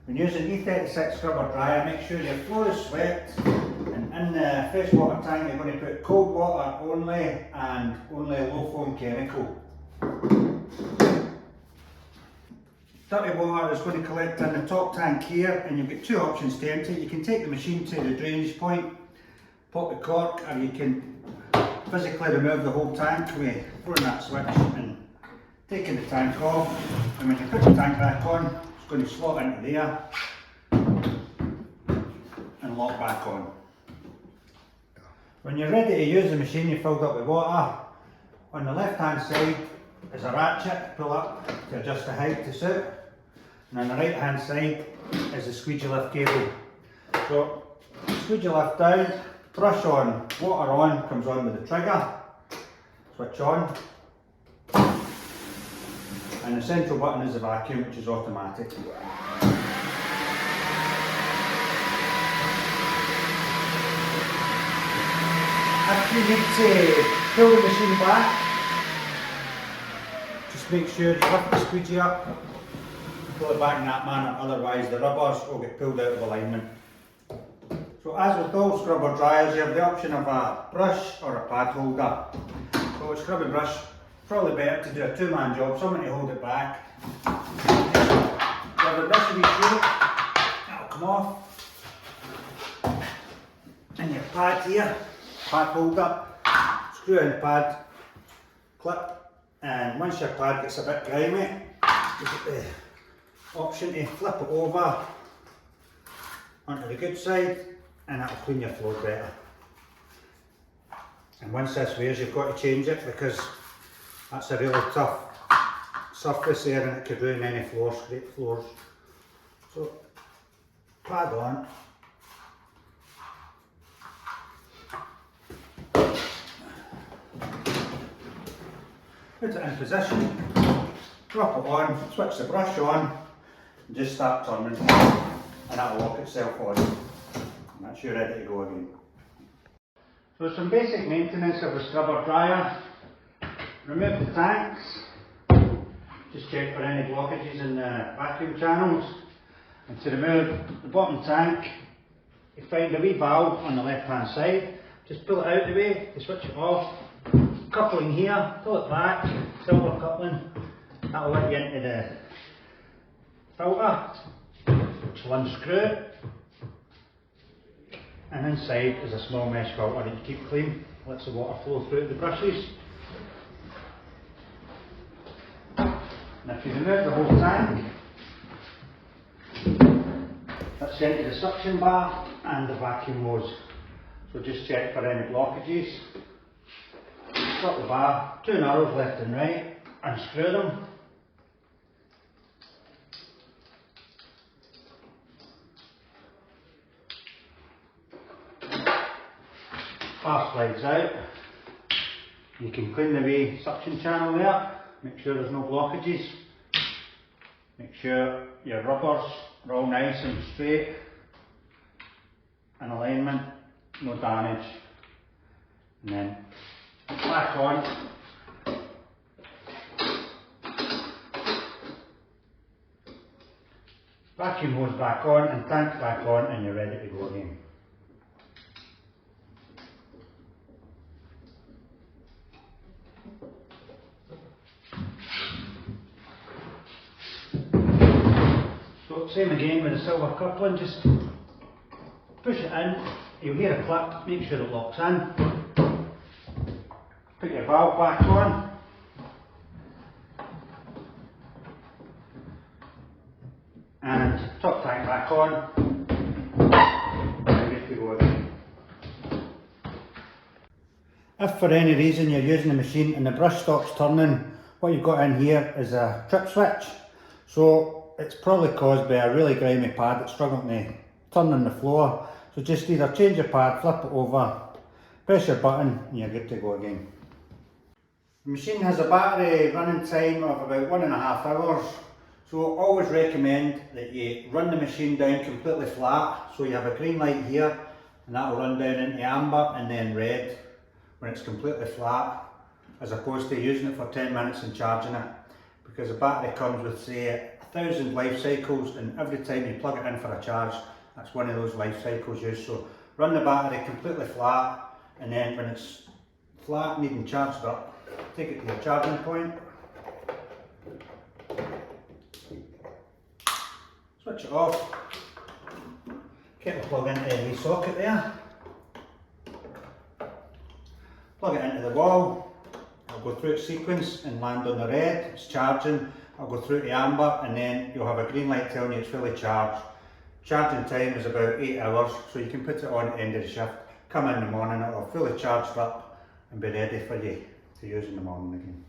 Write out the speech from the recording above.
When using E36 scrubber dryer, make sure your floor is swept, and in the fresh water tank you're going to put cold water only and only low foam chemical. Dirty water is going to collect in the top tank here, and you've got two options to empty it. You can take the machine to the drainage point, pop the cork, or you can physically remove the whole tank with throwing that switch and taking the tank off. And when you put the tank back on, it's going to slot into there and lock back on. When you're ready to use the machine you filled up with water, on the left hand side is a ratchet pull up to adjust the height to suit, and on the right hand side is the squeegee lift cable. So squeegee lift down, brush on, water on, comes on with the trigger, switch on, and the central button is the vacuum, which is automatic. If you need to pull the machine back, just make sure you lift the squeegee up, pull it back in that manner, otherwise the rubbers will get pulled out of alignment. So as with all scrubber dryers, you have the option of a brush or a pad holder. So a scrubbing brush, probably better to do a two-man job, someone to hold it back. So the brush will be short, that'll come off. And your pad here, pad holder, screw in the pad, clip, and once your pad gets a bit grimy, you've got the option to flip it over onto the good side, and that'll clean your floor better. And once this wears, you've got to change it, because that's a really tough surface there and it could ruin any floors, scrape floors. So pad on. Put it in position, drop it on, switch the brush on, and just start turning, and that'll lock itself on. And that's you ready to go again. So some basic maintenance of a scrubber dryer. Remove the tanks, just check for any blockages in the vacuum channels. And to remove the bottom tank, you find a wee valve on the left hand side, just pull it out of the way to switch it off. Coupling here, pull it back, silver coupling, that'll let you into the filter, which will unscrew. And inside is a small mesh filter that you keep clean, lets the water flow through the brushes. And if you remove the whole tank, that's into the suction bar and the vacuum hose. So just check for any blockages. Stop the bar, two narrows left and right, unscrew them. Bar slides out. You can clean the wee suction channel there, make sure there's no blockages. Make sure your rubbers are all nice and straight, in alignment, no damage. And then back on. Vacuum hose back on and tank back on, and you're ready to go again. So same again with the silver coupling, just push it in, you'll hear a click, make sure it locks in. Put your valve back on, and top tank back on, and ready to go again. If for any reason you're using the machine and the brush stops turning, what you've got in here is a trip switch. So it's probably caused by a really grimy pad that's struggling to turn on the floor. So just either change your pad, flip it over, press your button, and you're good to go again. The machine has a battery running time of about 1.5 hours, so always recommend that you run the machine down completely flat, so you have a green light here and that will run down into amber and then red when it's completely flat, as opposed to using it for 10 minutes and charging it, because the battery comes with, say, 1,000 life cycles, and every time you plug it in for a charge, that's one of those life cycles used. So run the battery completely flat, and then when it's flat, needing charged up, take it to your charging point, switch it off, get the plug into the wee socket there, plug it into the wall, it'll go through its sequence and land on the red, it's charging, it'll go through to amber, and then you'll have a green light telling you it's fully charged. Charging time is about 8 hours, so you can put it on at the end of the shift, come in the morning, it'll have fully charged up and be ready for you to use in the morning again.